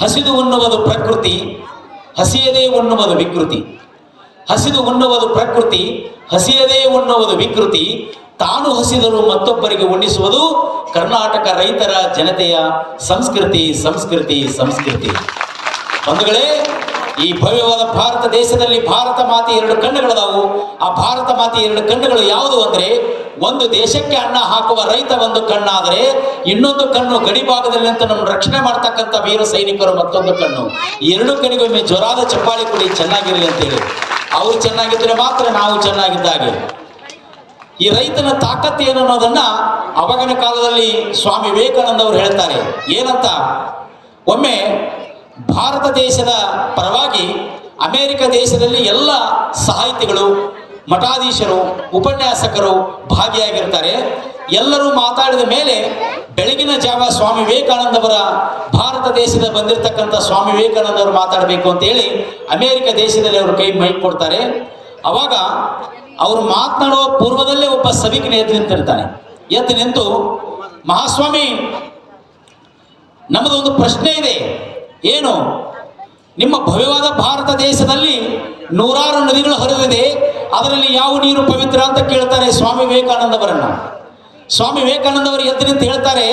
ಹಸಿದು ಉಣ್ಣುವುದು ಪ್ರಕೃತಿ, ಹಸಿಯದೇ ಉಣ್ಣುವುದು ವಿಕೃತಿ. ಹಸಿದು ಉಣ್ಣುವುದು ಪ್ರಕೃತಿ, ಹಸಿಯದೇ ಉಣ್ಣುವುದು ವಿಕೃತಿ. ತಾನು ಹಸಿದರೂ ಮತ್ತೊಬ್ಬರಿಗೆ ಉಣ್ಣಿಸುವುದು ಕರ್ನಾಟಕ ರೈತರ ಜನತೆಯ ಸಂಸ್ಕೃತಿ ಸಂಸ್ಕೃತಿ ಸಂಸ್ಕೃತಿ. ಬಂಧುಗಳೇ, ಈ ಭವ್ಯವಾದ ಭಾರತ ದೇಶದಲ್ಲಿ ಭಾರತ ಮಾತೆ ಎರಡು ಕಣ್ಣುಗಳದಾವು. ಆ ಭಾರತ ಮಾತೆ ಎರಡು ಕಣ್ಣುಗಳು ಯಾವುದು ಅಂದ್ರೆ, ಒಂದು ದೇಶಕ್ಕೆ ಅನ್ನ ಹಾಕುವ ರೈತ ಒಂದು ಕಣ್ಣಾದರೆ, ಇನ್ನೊಂದು ಕಣ್ಣು ಗಡಿ ಭಾಗದಲ್ಲಿ ಅಂತ ನಮ್ಮ ರಕ್ಷಣೆ ಮಾಡ್ತಕ್ಕಂಥ ವೀರ ಸೈನಿಕರು ಮತ್ತೊಂದು ಕಣ್ಣು. ಈ ಎರಡು ಕಣ್ಣಿಗೊಮ್ಮೆ ಜೋರಾದ ಚಪ್ಪಾಳಿ ಕೊಡಿ, ಚೆನ್ನಾಗಿರಲಿ ಅಂತೇಳಿ. ಅವ್ರು ಚೆನ್ನಾಗಿದ್ರೆ ಮಾತ್ರ ನಾವು ಚೆನ್ನಾಗಿದ್ದಾಗೆ. ಈ ರೈತನ ತಾಕತ್ತು ಏನು ಅನ್ನೋದನ್ನ ಅವಾಗಿನ ಕಾಲದಲ್ಲಿ ಸ್ವಾಮಿ ವಿವೇಕಾನಂದ ಅವರು ಹೇಳ್ತಾರೆ. ಏನಂತ, ಒಮ್ಮೆ ಭಾರತ ದೇಶದ ಪರವಾಗಿ ಅಮೆರಿಕ ದೇಶದಲ್ಲಿ ಎಲ್ಲ ಸಾಹಿತಿಗಳು, ಮಠಾಧೀಶರು, ಉಪನ್ಯಾಸಕರು ಭಾಗಿಯಾಗಿರ್ತಾರೆ. ಎಲ್ಲರೂ ಮಾತಾಡಿದ ಮೇಲೆ ಬೆಳಗಿನ ಜಾವ ಸ್ವಾಮಿ ವಿವೇಕಾನಂದ ಅವರ, ಭಾರತ ದೇಶದ ಬಂದಿರತಕ್ಕಂಥ ಸ್ವಾಮಿ ವಿವೇಕಾನಂದ ಅವರು ಮಾತಾಡಬೇಕು ಅಂತೇಳಿ ಅಮೆರಿಕ ದೇಶದಲ್ಲಿ ಅವರು ಕೈ ಮೈಕ್ ಕೊಡ್ತಾರೆ. ಅವಾಗ ಅವರು ಮಾತನಾಡುವ ಪೂರ್ವದಲ್ಲೇ ಒಬ್ಬ ಸಭಿಕನ ಎದ್ದು ನಿಂತಿರ್ತಾನೆ. ಎದ್ದು ನಿಂತು, ಮಹಾಸ್ವಾಮಿ, ನಮ್ಮದೊಂದು ಪ್ರಶ್ನೆ ಇದೆ. ಏನು? ನಿಮ್ಮ ಭವ್ಯವಾದ ಭಾರತ ದೇಶದಲ್ಲಿ ನೂರಾರು ನದಿಗಳು ಹರಿದಿದೆ, ಅದರಲ್ಲಿ ಯಾವ ನೀರು ಪವಿತ್ರ ಅಂತ ಕೇಳ್ತಾರೆ ಸ್ವಾಮಿ ವಿವೇಕಾನಂದವರನ್ನ. ಸ್ವಾಮಿ ವಿವೇಕಾನಂದ ಅವರು ಎದ್ದು ನಿಂತು ಹೇಳ್ತಾರೆ,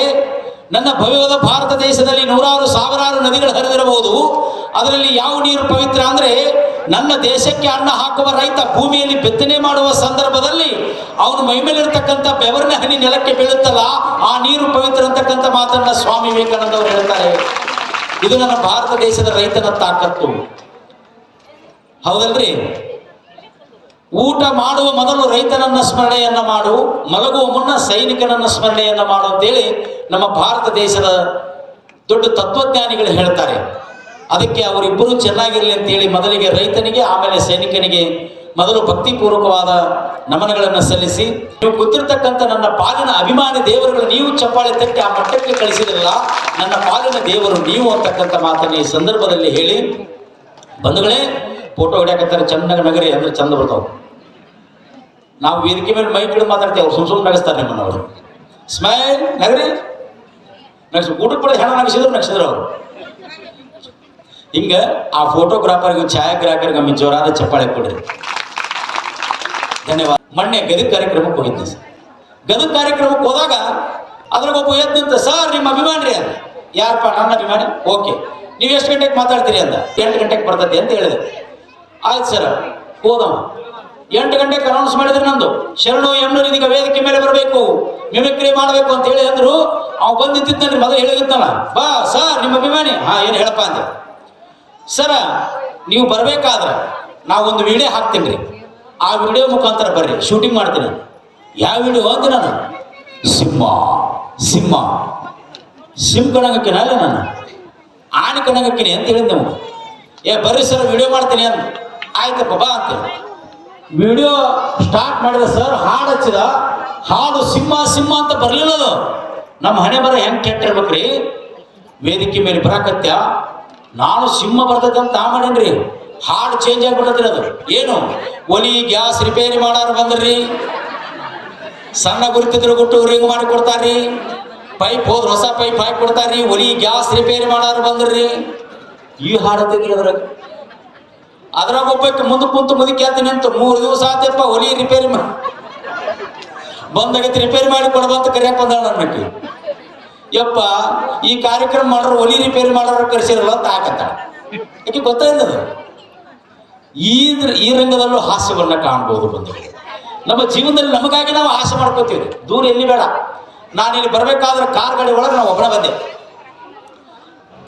ನನ್ನ ಭವ್ಯವಾದ ಭಾರತ ದೇಶದಲ್ಲಿ ನೂರಾರು ಸಾವಿರಾರು ನದಿಗಳು ಹರಿದಿರಬಹುದು, ಅದರಲ್ಲಿ ಯಾವ ನೀರು ಪವಿತ್ರ ಅಂದ್ರೆ, ನನ್ನ ದೇಶಕ್ಕೆ ಅನ್ನ ಹಾಕುವ ರೈತ ಭೂಮಿಯಲ್ಲಿ ಬಿತ್ತನೆ ಮಾಡುವ ಸಂದರ್ಭದಲ್ಲಿ ಅವನು ಮೈಮೇಲಿರ್ತಕ್ಕಂಥ ಬೆವರಿನ ಹನಿ ನೆಲಕ್ಕೆ ಬೀಳುತ್ತಲ್ಲ, ಆ ನೀರು ಪವಿತ್ರ ಅಂತಕ್ಕಂಥ ಮಾತನ್ನ ಸ್ವಾಮಿ ವಿವೇಕಾನಂದ ಅವರು ಹೇಳ್ತಾರೆ. ಇದು ನನ್ನ ಭಾರತ ದೇಶದ ರೈತನ ತಾಕತ್ತು. ಹೌದಲ್ರಿ? ಊಟ ಮಾಡುವ ಮೊದಲು ರೈತನನ್ನ ಸ್ಮರಣೆಯನ್ನ ಮಾಡು, ಮಲಗುವ ಮುನ್ನ ಸೈನಿಕನನ್ನ ಸ್ಮರಣೆಯನ್ನ ಮಾಡು ಅಂತೇಳಿ ನಮ್ಮ ಭಾರತ ದೇಶದ ದೊಡ್ಡ ತತ್ವಜ್ಞಾನಿಗಳು ಹೇಳ್ತಾರೆ. ಅದಕ್ಕೆ ಅವರಿಬ್ಬರು ಚೆನ್ನಾಗಿರಲಿ ಅಂತೇಳಿ ಮೊದಲಿಗೆ ರೈತನಿಗೆ, ಆಮೇಲೆ ಸೈನಿಕನಿಗೆ ಮೊದಲು ಭಕ್ತಿಪೂರ್ವಕವಾದ ನಮನಗಳನ್ನು ಸಲ್ಲಿಸಿ, ನೀವು ಗೊತ್ತಿರ್ತಕ್ಕಂಥ ನನ್ನ ಪಾಲಿನ ಅಭಿಮಾನಿ ದೇವರುಗಳು ನೀವು ಚಪ್ಪಾಳೆ ತಟ್ಟಿ ಆ ಮಟ್ಟಕ್ಕೆ ಕಳಿಸಿದ್ರಲ್ಲ, ನನ್ನ ಪಾಲಿನ ದೇವರು ನೀವು ಅಂತಕ್ಕಂಥ ಮಾತನ್ನು ಈ ಸಂದರ್ಭದಲ್ಲಿ ಹೇಳಿ, ಬಂಧುಗಳೇ, ಫೋಟೋ ಹೊಡ್ಯಾಕತ್ತಾರೆ, ಚೆನ್ನಾಗಿ ನಗರಿ ಅಂದ್ರೆ ಚಂದ ಬರ್ತಾವ. ನಾವು ವೇದಿಕೆ ಮೇಲೆ ಮೈ ಕಿಡಿದು ಮಾತಾಡ್ತೇವೆ, ಅವ್ರು ಸುಮ್ ನಗಿಸ್ತಾರೆ ನಿಮ್ಮನ್ನವರು. ಸ್ಮೈಲ್ ನಗರಿ ನಗಿಸ್, ಊಟಕ್ಕೆ ಕೂಡ ಹೆಣ ನಗಿಸಿದ್ರು ಅವರು. ಹಿಂಗ ಆ ಫೋಟೋಗ್ರಾಫರ್ಗೆ, ಛಾಯಾಗ್ರಾಹಕರಿಗೆ ಒಮ್ಮೆ ಜೋರಾದ ಚಪ್ಪಾಳೆ ಕೊಡ್ರಿ. ಧನ್ಯವಾದ. ಮೊನ್ನೆ ಗದಗ ಕಾರ್ಯಕ್ರಮಕ್ಕೆ ಹೋಗಿದ್ದೆ ಸರ್. ಗದಗ ಕಾರ್ಯಕ್ರಮಕ್ಕೆ ಹೋದಾಗ ಅದ್ರಾಗೊಬ್ಬ ಎದ್ದು ನಿಂತ, ಸರ್ ನಿಮ್ಮ ಅಭಿಮಾನಿ ಅಂದ. ಯಾರಪ್ಪ? ನನ್ನ ಅಭಿಮಾನಿ. ಓಕೆ, ನೀವು ಎಷ್ಟು ಗಂಟೆಗೆ ಮಾತಾಡ್ತೀರಿ ಅಂದ. 8 ಗಂಟೆಗೆ ಬರ್ತದೆ ಅಂತ ಹೇಳಿದೆ. ಆಯ್ತು ಸರ್, ಹೋದವ. 8 ಗಂಟೆಗೆ ಅನೌನ್ಸ್ ಮಾಡಿದ್ರೆ ನಂದು ಶರಣು ಎಮ್ನೂರು ಇದೀಗ ವೇದಿಕೆ ಮೇಲೆ ಬರಬೇಕು, ಮಿಮಿಕ್ರಿ ಮಾಡಬೇಕು ಅಂತ ಹೇಳಿ ಅಂದ್ರು. ಅವ್ ಬಂದು ನಿಂತಿದ್ದಾನೆ, ಮೊದಲು ಹೇಳಿದ್ನಲ್ಲ, ಬಾ ಸರ್ ನಿಮ್ಮ ಅಭಿಮಾನಿ. ಹಾ, ಏನು ಹೇಳಪ್ಪ ಅಂದೆ. ಸರ, ನೀವು ಬರ್ಬೇಕಾದ್ರೆ ನಾವು ಒಂದು ವಿಡಿಯೋ ಹಾಕ್ತೀನಿ ರೀ, ಆ ವಿಡಿಯೋ ಮುಖಾಂತರ ಬರ್ರಿ, ಶೂಟಿಂಗ್ ಮಾಡ್ತೀನಿ. ಯಾವ ವಿಡಿಯೋ ಅಂದೆ ನಾನು? ಸಿಂಹ ಸಿಂಹ ಸಿಂಹ ಕಣಗಕ್ಕಿನ ಅಲ್ಲ, ನಾನು ಆನೆ ಕಣಗಕ್ಕಿನಿ ಅಂತ ಹೇಳಿದ್ ನೀವು. ಬರ್ರಿ ಸರ್ ವಿಡಿಯೋ ಮಾಡ್ತೀನಿ ಅಂದ. ಆಯ್ತಪ್ಪ ಬಾ ಅಂತ ವಿಡಿಯೋ ಸ್ಟಾರ್ಟ್ ಮಾಡಿದ ಸರ್. ಹಾಡು ಹಚ್ಚಿದ, ಹಾಡು ಸಿಂಹ ಸಿಂಹ ಅಂತ ಬರ್ಲಿಲ್ಲ. ಅದು ನಮ್ಮ ಹಣೆ ಬರ ಹೆಂಗ್ ಕೆಟ್ಟಿರ್ಬೇಕ್ರಿ. ವೇದಿಕೆ ಮೇಲೆ ಬರಾಕತ್ಯ, ನಾನು ಸಿಂಹ ಬರ್ತೈತೆ ಅಂತ ಮಾಡೇನ್ರಿ. ಹಾಡು ಚೇಂಜ್ ಆಗ್ಬಿಟ್ಟದ್ರಿ. ಅದು ಏನು? ಒಲಿ ಗ್ಯಾಸ್ ರಿಪೇರಿ ಮಾಡಾರು ಬಂದ್ರಿ, ಸಣ್ಣ ಗುರುತಿದ್ರು ಗುಟ್ಟು ರಿಂಗ್ ಮಾಡಿ ಕೊಡ್ತಾರ್ರಿ, ಪೈಪ್ ಹೋದ್ರ ಹೊಸ ಪೈಪ್ ಹಾಕಿ ಕೊಡ್ತಾರ್ರಿ, ಒಲಿ ಗ್ಯಾಸ್ ರಿಪೇರಿ ಮಾಡಾರು ಬಂದ್ರಿ. ಈ ಹಾಡತೈತಿ ಅದ್ರಾಗ ಒಬ್ಬಕ್ಕೆ ಮುಂದೆ ಕುಂತು ಮುದುಕಿ ಆತೀನಿ ಅಂತ 3 ದಿವಸ ಆತಪ್ಪ ಒಲಿ ರಿಪೇರಿ ಬಂದಾಗೈತಿ, ರಿಪೇರಿ ಮಾಡಿ ಕೊಡ್ಬಂತ ಕರಿಯಾಕ ಬಂದಾಳ ನನ್ನಕ್ಕೆ. ಯಪ್ಪ, ಈ ಕಾರ್ಯಕ್ರಮ ಮಾಡ್ರು ಒಲಿ ರಿಪೇರಿ ಮಾಡೋರು ಕರೆಸಿರಲ್ಲ ಅಂತ ಹಾಕತ್ತ. ಯಾಕೆ ಗೊತ್ತಾಯಿಲ್ಲ ಅದು. ಈ ರಂಗದಲ್ಲೂ ಹಾಸ್ಯವನ್ನ ಕಾಣ್ಬೋದು ಬಂಧುಗಳು. ನಮ್ಮ ಜೀವನದಲ್ಲಿ ನಮಗಾಗಿ ನಾವು ಹಾಸ್ಯ ಮಾಡ್ಕೋತೀವಿ. ದೂರ ಎಲ್ಲಿ ಬೇಡ. ನಾನು ಇಲ್ಲಿ ಬರ್ಬೇಕಾದ್ರೆ ಕಾರ್ ಗಾಡಿ ಒಳಗೆ ನಾವು ಒಬ್ಬನ ಬಂದೆ.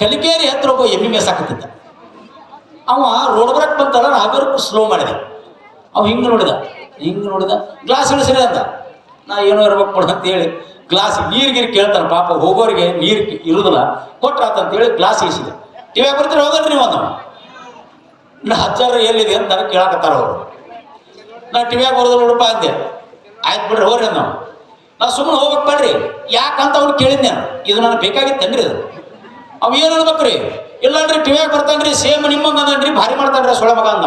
ಕಲಿಕೇರಿ ಹತ್ರ ಒಬ್ಬ ಎಮ್ಮಿ ಮೇಸಾಕತ್ತಿದ್ದ. ಅವ ರೋಡ್ ಬರಕ್ ಬಂತಲ್ಲ, ನಾಗರ್ ಸ್ಲೋ ಮಾಡಿದೆ. ಅವ ಹಿಂಗೆ ನೋಡಿದ, ಗ್ಲಾಸ್ ಇಳಿಸಿದೆ ಅಂತ. ನಾ ಏನೋ ಇರ್ಬೇಕು ಕೊಡ ಅಂತ ಹೇಳಿ ಗ್ಲಾಸ್ ನೀರ್ಗಿರಿ ಕೇಳ್ತಾನೆ. ಪಾಪ ಹೋಗೋರಿಗೆ ನೀರು ಇರುದಿಲ್ಲ, ಕೊಟ್ರಾತಂತೇಳಿ ಗ್ಲಾಸ್ ಇಳಿಸಿದೆ. ಟಿವ್ಯಾಗ ಬರ್ತೀರಿ ಹೋಗಲ್ರಿ ನೀವು ಅಂದ. ನಾ 10,000 ಎಲ್ಲಿದೆ ಅಂತ ನನಗೆ ಕೇಳಾಕತ್ತಾರ ಅವರು. ನಾ ಟಿವ್ಯಾಗ ಬರೋದಿಲ್ಲ ನೋಡಪ್ಪ ಅಂದೆ. ಆಯ್ತು ಬಿಡ್ರಿ ಹೋಗ್ರಿ ನಾವು. ನಾ ಸುಮ್ಮನೆ ಹೋಗ್ಬೇಕು ಬೇಡ್ರಿ ಯಾಕಂತ ಅವ್ನು ಕೇಳಿದ್ದೆ. ಇದು ನನಗೆ ಬೇಕಾಗಿತ್ತೇನ್ರಿ? ಅದು ಅವ್ ಏನು ಅನ್ಬೇಕ್ರಿ? ಇಲ್ಲನ್ರಿ ಟಿವ್ಯಾಗ ಬರ್ತಾನ್ರಿ, ಸೇಮ್ ನಿಮ್ಮಂಗ ಅಂದನ್ರಿ, ಭಾರಿ ಮಾಡ್ತಾನ್ರಿ ಸೊಳ ಮಗ ಅಂದ.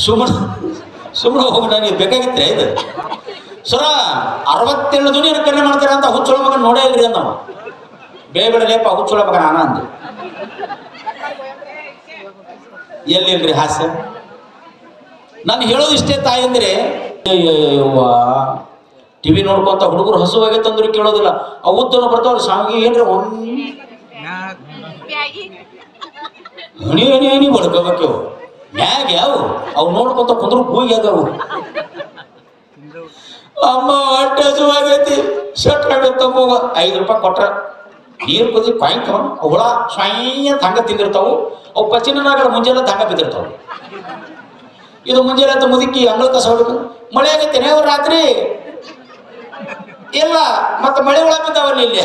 ಸುಮ್ಮನೆ ಹೋಗಿ ನನಗೆ ಬೇಕಾಗಿತ್ರಿ ಇದು. ಸರ 67 ಧ್ವನಿ ಕನ್ನೆ ಮಾಡ್ತಾರ ಅಂತ ಹುಚ್ಚೊಳ ಮಗನ ನೋಡೇ ಇಲ್ರಿ ಅಂದ ನಾವು. ಬೇಬೇಡಲೇಪ ಹುಚ್ಚೊಳ ಮಗ ನಾನ ಅಂದೆ. ಎಲ್ಲಿಲ್ರಿ ಹಾಸ್ಯ. ನಾನು ಹೇಳೋದು ಇಷ್ಟೇ ತಾಯಿ ಅಂದ್ರೆ ಟಿವಿ ನೋಡ್ಕೊಂತ ಹುಡುಗರು ಹಸುವಾಗೈತಂದ್ರು ಕೇಳೋದಿಲ್ಲ. ಆ ಉದ್ದನು ಬರ್ತಾವ್ರಿ ಸಾಂಗಿ ಏನ್ರಿ ಹಣಿ ಬಡ್ಕೋಬೇಕು ಮ್ಯಾಗ ಯಾವ ಅವು ನೋಡ್ಕೊಂತ ಕುಂದ್ರು ಕೂಗಿ ಆಗವು. ಅಮ್ಮ ಹೊಟ್ಟೆ ಹಸುವಾಗೈತಿ ಶಟ್ ತಗೋಗ 5 ರೂಪಾಯಿ ಕೊಟ್ರ ನೀರು ಕುದಿ ಕಾಯಿನ್ ತಗೊಂಡು ಹುಳ ಶಾಯಿ ಅಂತ ಹಂಗ ತಿಂದಿರ್ತಾವು. ಅವು ಪಚಿನಾಗಳ ಮುಂಜಾನೆ ಹಂಗ ಬಿದ್ದಿರ್ತಾವ. ಇದು ಮುಂಜಾನೆ ಅಂತ ಮುದುಕಿ ಅಂಗಳ ಕಸ ಹೊಡ್ಬೇಕು. ಮಳೆ ಆಗೈತೇನೆ ಅವ್ರು ರಾತ್ರಿ ಇಲ್ಲ ಮತ್ತೆ ಮಳೆ ಒಳ ಬಿದ್ದಾವಲ್ಲಿ ಇಲ್ಲಿ